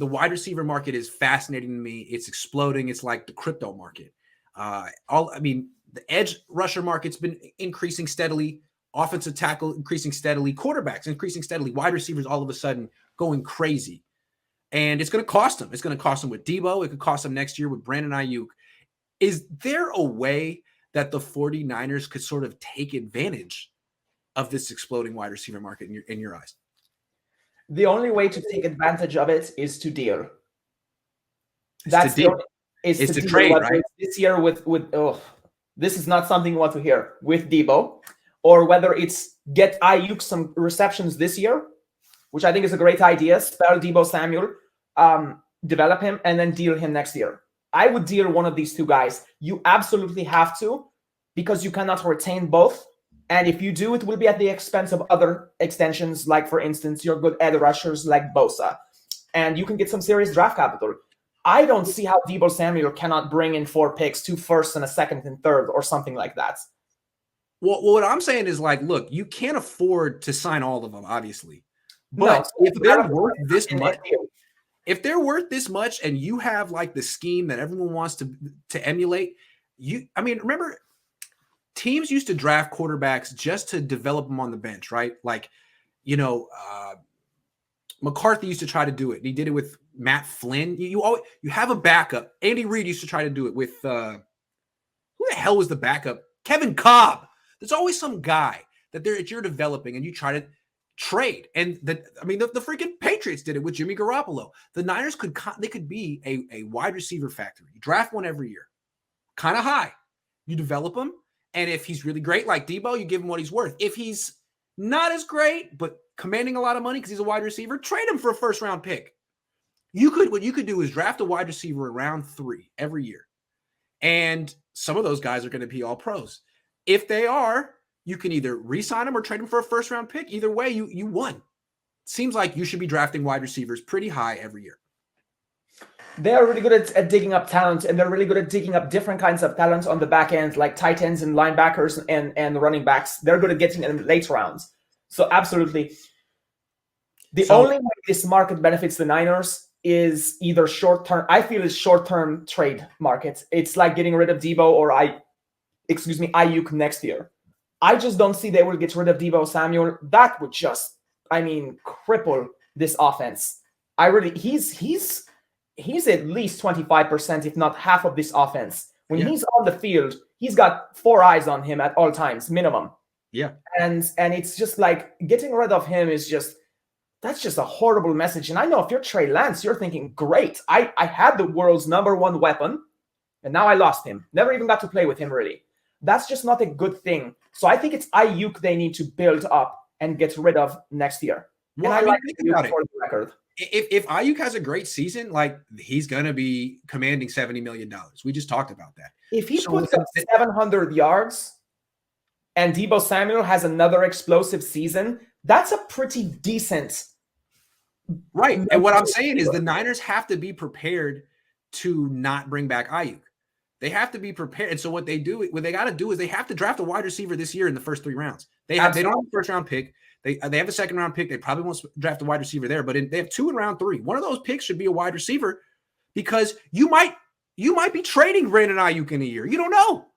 the wide receiver market is fascinating to me. It's exploding. It's like the crypto market. The edge rusher market's been increasing steadily. Offensive tackle increasing steadily. Quarterbacks increasing steadily. Wide receivers all of a sudden going crazy. And it's going to cost them. It's going to cost them with Deebo. It could cost them next year with Brandon Aiyuk. Is there a way that the 49ers could sort of take advantage of this exploding wide receiver market in your eyes? The only way to take advantage of it is to deal. It's to trade, right? This year this is not something you want to hear with Deebo, or whether it's get Aiyuk some receptions this year, which I think is a great idea. Spell Deebo Samuel, develop him, and then deal him next year. I would deal one of these two guys. You absolutely have to, because you cannot retain both. And if you do, it will be at the expense of other extensions, like, for instance, your good edge rushers like Bosa. And you can get some serious draft capital. I don't see how Deebo Samuel cannot bring in 4 picks, 2 firsts and a second and third, or something like that. Well, what I'm saying is, like, look, you can't afford to sign all of them, obviously. But if they're worth this much, and you have like the scheme that everyone wants to emulate, remember, teams used to draft quarterbacks just to develop them on the bench, right? Like, McCarthy used to try to do it. He did it with Matt Flynn. You have a backup. Andy Reid used to try to do it with who the hell was the backup? Kevin Cobb. There's always some guy that you're developing, and you try to trade. And the freaking Patriots did it with Jimmy Garoppolo. The Niners could be a wide receiver factory. You draft one every year, kind of high. You develop him, and if he's really great, like Deebo, you give him what he's worth. If he's not as great, but commanding a lot of money because he's a wide receiver, trade him for a first-round pick. What you could do is draft a wide receiver in round 3 every year, and some of those guys are going to be all pros. If they are, you can either re-sign them or trade them for a first-round pick. Either way, you won. Seems like you should be drafting wide receivers pretty high every year. They are really good at digging up talent, and they're really good at digging up different kinds of talent on the back end, like tight ends and linebackers and running backs. They're good at getting in late rounds. So absolutely. The only way this market benefits the Niners is either short-term. I feel it's short-term trade market. It's like getting rid of Deebo or Aiyuk next year. I just don't see they will get rid of Deebo Samuel. That would just, cripple this offense. He's at least 25%, if not half of this offense. When he's on the field, he's got 4 eyes on him at all times, minimum. Yeah. And it's just like getting rid of him that's just a horrible message. And I know if you're Trey Lance, you're thinking, great, I had the world's #1 weapon, and now I lost him. Never even got to play with him, really. That's just not a good thing. So I think it's Aiyuk they need to build up and get rid of next year. Well, and think about it. For the record. If Aiyuk has a great season, like, he's going to be commanding $70 million. We just talked about that. If he puts up 700 yards and Deebo Samuel has another explosive season, that's a pretty decent. Right. And what I'm saying is the Niners have to be prepared to not bring back Aiyuk. They have to be prepared. And so what they got to do is they have to draft a wide receiver this year in the first 3 rounds. They don't have a first-round pick. They have a second-round pick. They probably won't draft a wide receiver there, but they have 2 in round 3. One of those picks should be a wide receiver, because you might be trading Brandon Aiyuk in a year. You don't know.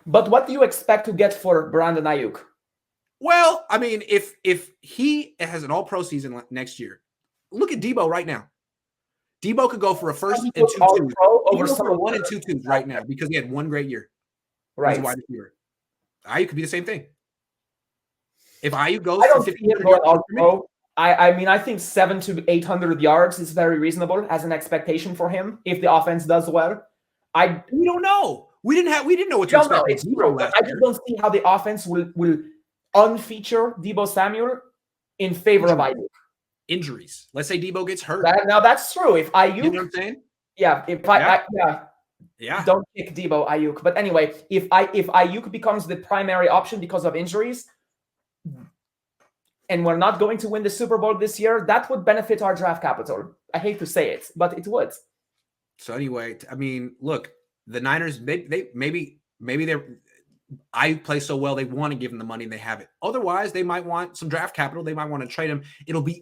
But what do you expect to get for Brandon Aiyuk? Well, if he has an all-pro season next year, look at Deebo right now. Deebo could go for a first and 2 twos. Over for 1 and 2 twos right now, because he had 1 great year. Right. As a wide receiver. Aiyuk could be the same thing. If Aiyuk goes, I don't think he'll go all pro. I think 700 to 800 yards is very reasonable as an expectation for him if the offense does well. We don't know. We didn't know what to expect. It's true. I just don't see how the offense will unfeature Deebo Samuel in favor of Aiyuk. Injuries. Let's say Deebo gets hurt. Now that's true. If Aiyuk, you know what I'm saying? Yeah. Don't kick Deebo Aiyuk. But anyway, if Aiyuk becomes the primary option because of injuries, and we're not going to win the Super Bowl this year, that would benefit our draft capital. I hate to say it, but it would. So anyway, look, the Niners, maybe Aiyuk plays so well, they want to give him the money and they have it. Otherwise, they might want some draft capital. They might want to trade him.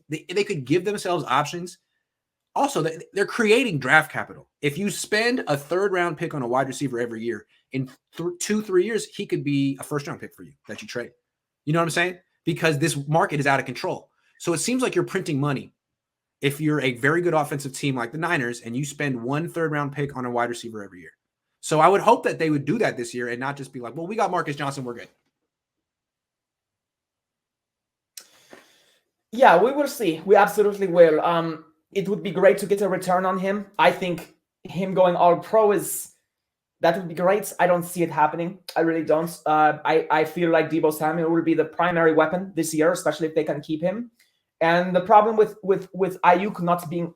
They could give themselves options Also, they're creating draft capital. If you spend a 3rd-round pick on a wide receiver every year, in 2-3 years, he could be a 1st-round pick for you that you trade. You know what I'm saying? Because this market is out of control. So it seems like you're printing money. If you're a very good offensive team like the Niners and you spend 1 3rd-round pick on a wide receiver every year. So I would hope that they would do that this year and not just be like, well, we got Marcus Johnson, we're good. Yeah, we will see. We absolutely will. It would be great to get a return on him. I think him going all pro that would be great. I don't see it happening. I really don't. I feel like Deebo Samuel will be the primary weapon this year, especially if they can keep him. And the problem with Aiyuk not being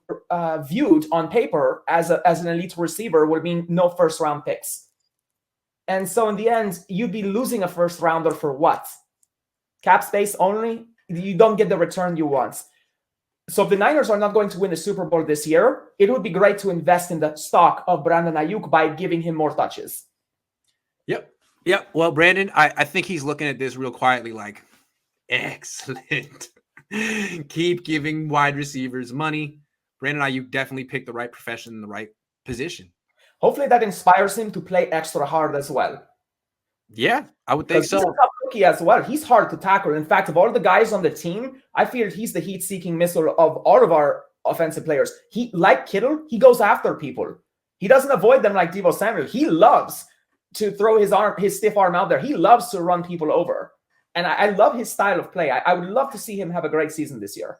viewed on paper as an elite receiver would mean no 1st-round picks. And so in the end, you'd be losing a 1st-rounder for what? Cap space only? You don't get the return you want. So if the Niners are not going to win the Super Bowl this year, it would be great to invest in the stock of Brandon Aiyuk by giving him more touches. Yep. Well, Brandon, I think he's looking at this real quietly like, excellent. Keep giving wide receivers money. Brandon Aiyuk definitely picked the right profession in the right position. Hopefully that inspires him to play extra hard as well. Yeah, I would think so. He's a tough cookie as well. He's hard to tackle. In fact, of all the guys on the team, I feel he's the heat-seeking missile of all of our offensive players. He, like Kittle, he goes after people. He doesn't avoid them like Deebo Samuel. He loves to throw his stiff arm out there. He loves to run people over. And I love his style of play. I would love to see him have a great season this year.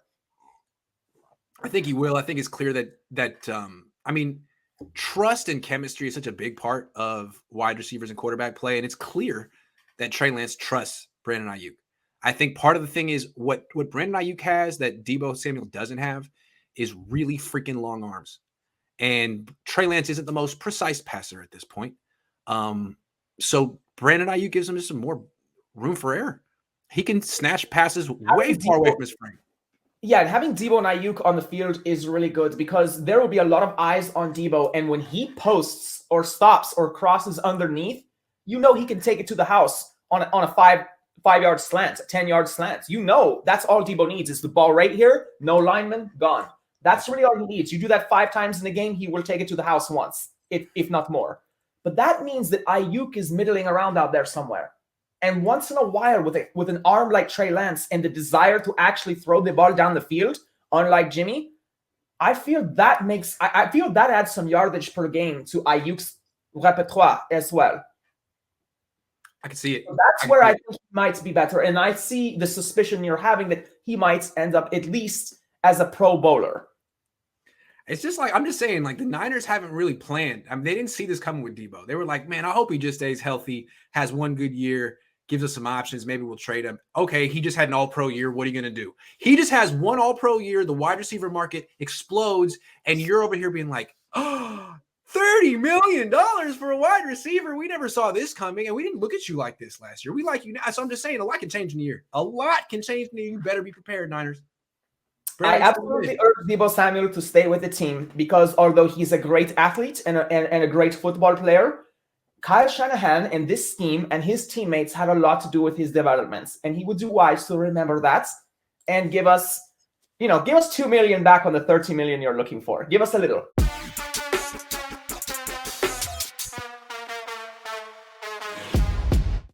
I think he will. I think it's clear that trust and chemistry is such a big part of wide receivers and quarterback play. And it's clear that Trey Lance trusts Brandon Aiyuk. I think part of the thing is what Brandon Aiyuk has that Deebo Samuel doesn't have is really freaking long arms. And Trey Lance isn't the most precise passer at this point. So Brandon Aiyuk gives him just some more room for error. He can snatch passes way far away from his frame. Yeah, and having Deebo and Aiyuk on the field is really good because there will be a lot of eyes on Deebo, and when he posts or stops or crosses underneath, you know he can take it to the house on a 5-yard slant, a 10-yard slant. You know that's all Deebo needs is the ball right here, no lineman, gone. That's really all he needs. You do that 5 times in the game, he will take it to the house once, if not more. But that means that Aiyuk is middling around out there somewhere. And once in a while, with an arm like Trey Lance and the desire to actually throw the ball down the field, unlike Jimmy, I feel that adds some yardage per game to Aiyuk's repertoire as well. I can see it. So that's where I think he might be better. And I see the suspicion you're having that he might end up at least as a Pro Bowler. It's just like, I'm just saying, like, the Niners haven't really planned. I mean, they didn't see this coming with Deebo. They were like, man, I hope he just stays healthy, has one good year, gives us some options. Maybe we'll trade him. Okay, he just had an all-pro year. What are you going to do? He just has one all-pro year. The wide receiver market explodes, and you're over here being like, oh, $30 million for a wide receiver. We never saw this coming, and we didn't look at you like this last year. We like you now. So I'm just saying, a lot can change in a year. A lot can change in a year. You better be prepared, Niners. I absolutely urge Deebo Samuel to stay with the team because although he's a great athlete and a great football player, Kyle Shanahan and this scheme and his teammates had a lot to do with his developments, and he would do wise to remember that and give us $2 million back on the $30 million you're looking for. Give us a little.